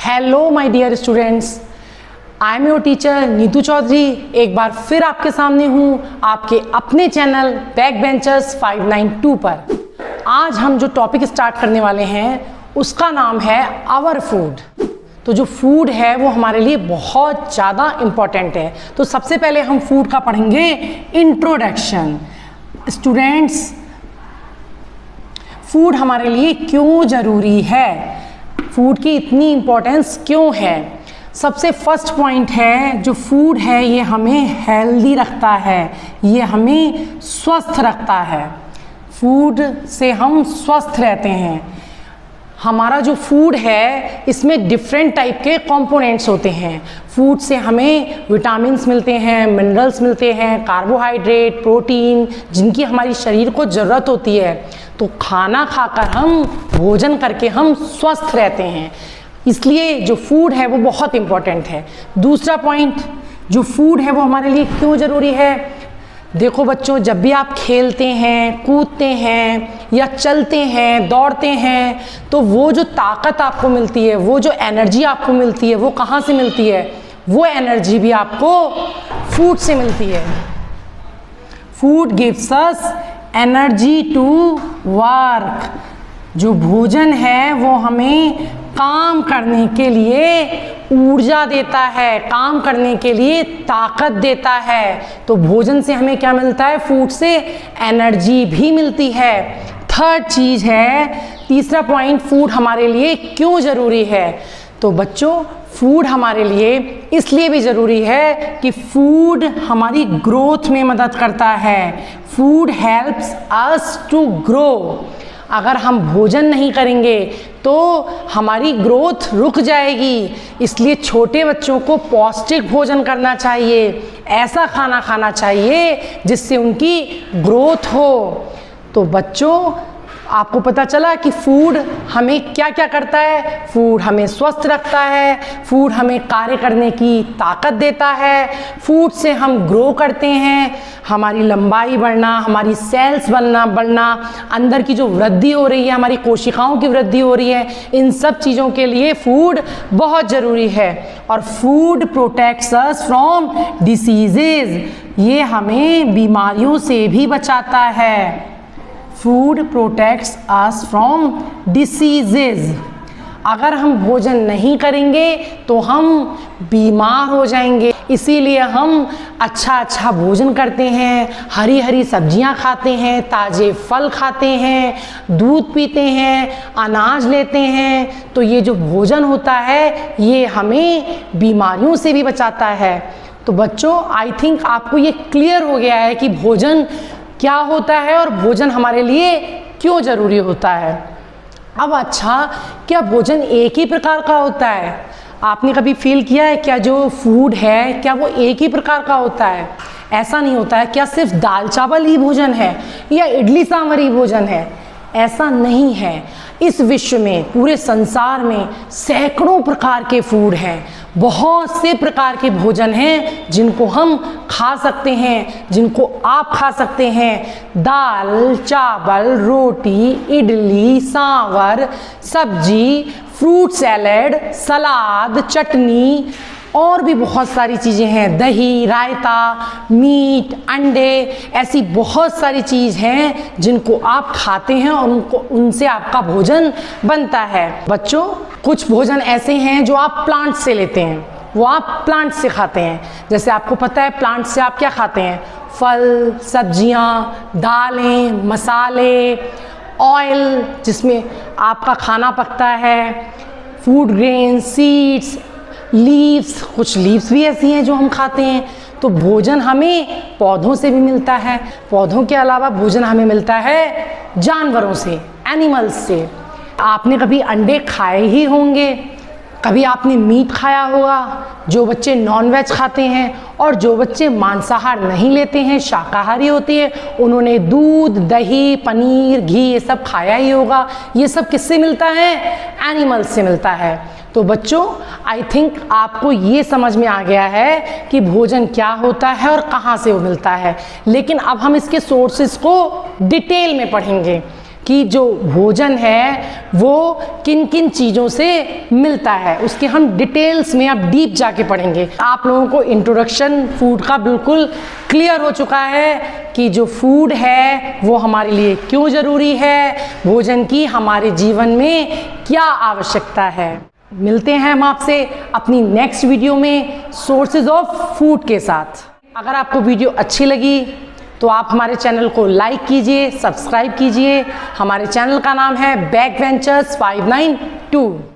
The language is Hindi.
Hello my dear students, I am your teacher Neetu Chaudhary. एक बार फिर आपके सामने हूँ आपके अपने चैनल बैक बेंचर्स 592 पर। आज हम जो टॉपिक स्टार्ट करने वाले हैं उसका नाम है आवर फूड। तो जो फूड है वो हमारे लिए बहुत ज़्यादा इम्पॉर्टेंट है। तो सबसे पहले हम फूड का पढ़ेंगे इंट्रोडक्शन। स्टूडेंट्स, फूड हमारे लिए क्यों ज़रूरी है, फूड की इतनी इम्पोर्टेंस क्यों है। सबसे फर्स्ट पॉइंट है, जो फूड है ये हमें हेल्दी रखता है, ये हमें स्वस्थ रखता है। फूड से हम स्वस्थ रहते हैं। हमारा जो फूड है इसमें डिफरेंट टाइप के कंपोनेंट्स होते हैं। फूड से हमें विटामिन्स मिलते हैं, मिनरल्स मिलते हैं, कार्बोहाइड्रेट, प्रोटीन, जिनकी हमारी शरीर को ज़रूरत होती है। तो खाना खाकर हम, भोजन करके हम स्वस्थ रहते हैं, इसलिए जो फूड है वो बहुत इम्पॉर्टेंट है। दूसरा पॉइंट, जो फूड है वो हमारे लिए क्यों ज़रूरी है। देखो बच्चों, जब भी आप खेलते हैं, कूदते हैं या चलते हैं, दौड़ते हैं, तो वो जो ताकत आपको मिलती है, वो जो एनर्जी आपको मिलती है, वो कहाँ से मिलती है। वो एनर्जी भी आपको फूड से मिलती है। Food gives us energy to work. जो भोजन है वो हमें काम करने के लिए ऊर्जा देता है, काम करने के लिए ताकत देता है। तो भोजन से हमें क्या मिलता है, फूड से एनर्जी भी मिलती है। थर्ड चीज़ है, तीसरा पॉइंट, फूड हमारे लिए क्यों ज़रूरी है। तो बच्चों, फूड हमारे लिए इसलिए भी ज़रूरी है कि फूड हमारी ग्रोथ में मदद करता है। Food helps us to grow. अगर हम भोजन नहीं करेंगे तो हमारी ग्रोथ रुक जाएगी। इसलिए छोटे बच्चों को पौष्टिक भोजन करना चाहिए, ऐसा खाना खाना चाहिए जिससे उनकी ग्रोथ हो। तो बच्चों, आपको पता चला कि फूड हमें क्या क्या करता है। फूड हमें स्वस्थ रखता है, फूड हमें कार्य करने की ताकत देता है, फूड से हम ग्रो करते हैं, हमारी लंबाई बढ़ना, हमारी सेल्स बढ़ना, अंदर की जो वृद्धि हो रही है, हमारी कोशिकाओं की वृद्धि हो रही है, इन सब चीज़ों के लिए फूड बहुत ज़रूरी है। और food protects us from diseases. ये हमें बीमारियों से भी बचाता है। Food protects us from diseases. अगर हम भोजन नहीं करेंगे तो हम बीमार हो जाएंगे। इसीलिए हम अच्छा भोजन करते हैं, हरी हरी सब्जियां खाते हैं, ताज़े फल खाते हैं, दूध पीते हैं, अनाज लेते हैं। तो ये जो भोजन होता है ये हमें बीमारियों से भी बचाता है। तो बच्चों, आई थिंक आपको ये क्लियर हो गया है कि भोजन क्या होता है और भोजन हमारे लिए क्यों ज़रूरी होता है। अब अच्छा, क्या भोजन एक ही प्रकार का होता है। आपने कभी फील किया है क्या जो फूड है क्या वो एक ही प्रकार का होता है। ऐसा नहीं होता है। क्या सिर्फ दाल चावल ही भोजन है या इडली सांभर ही भोजन है। ऐसा नहीं है। इस विश्व में, पूरे संसार में सैकड़ों प्रकार के फूड हैं। बहुत से प्रकार के भोजन हैं जिनको हम खा सकते हैं, जिनको आप खा सकते हैं। दाल, चावल, रोटी, इडली, सांभर, सब्जी, फ्रूट सैलेड, सलाद, चटनी और भी बहुत सारी चीज़ें हैं। दही, रायता, मीट, अंडे, ऐसी बहुत सारी चीज़ हैं जिनको आप खाते हैं और उनसे आपका भोजन बनता है। बच्चों, कुछ भोजन ऐसे हैं जो आप प्लांट से लेते हैं, वो आप प्लांट से खाते हैं। जैसे आपको पता है प्लांट से आप क्या खाते हैं, फल, सब्जियाँ, दालें, मसाले, ऑयल जिसमें आपका खाना पकता है, फूड ग्रेन, सीड्स, लीव्स, कुछ लीव्स भी ऐसी हैं जो हम खाते हैं। तो भोजन हमें पौधों से भी मिलता है। पौधों के अलावा भोजन हमें मिलता है जानवरों से, एनिमल्स से। आपने कभी अंडे खाए ही होंगे, कभी आपने मीट खाया होगा। जो बच्चे नॉनवेज खाते हैं और जो बच्चे मांसाहार नहीं लेते हैं, शाकाहारी होते हैं, उन्होंने दूध, दही, पनीर, घी ये सब खाया ही होगा। ये सब किससे मिलता है, एनिमल्स से मिलता है। तो बच्चों, आई थिंक आपको ये समझ में आ गया है कि भोजन क्या होता है और कहाँ से वो मिलता है। लेकिन अब हम इसके सोर्सेज को डिटेल में पढ़ेंगे। कि जो भोजन है वो किन किन चीज़ों से मिलता है, उसके हम डिटेल्स में अब डीप जाके पढ़ेंगे। आप लोगों को इंट्रोडक्शन फूड का बिल्कुल क्लियर हो चुका है कि जो फूड है वो हमारे लिए क्यों ज़रूरी है, भोजन की हमारे जीवन में क्या आवश्यकता है। मिलते हैं हम आपसे अपनी नेक्स्ट वीडियो में सोर्सेज ऑफ फूड के साथ। अगर आपको वीडियो अच्छी लगी तो आप हमारे चैनल को लाइक कीजिए, सब्सक्राइब कीजिए। हमारे चैनल का नाम है बैकवेंचर्स 592।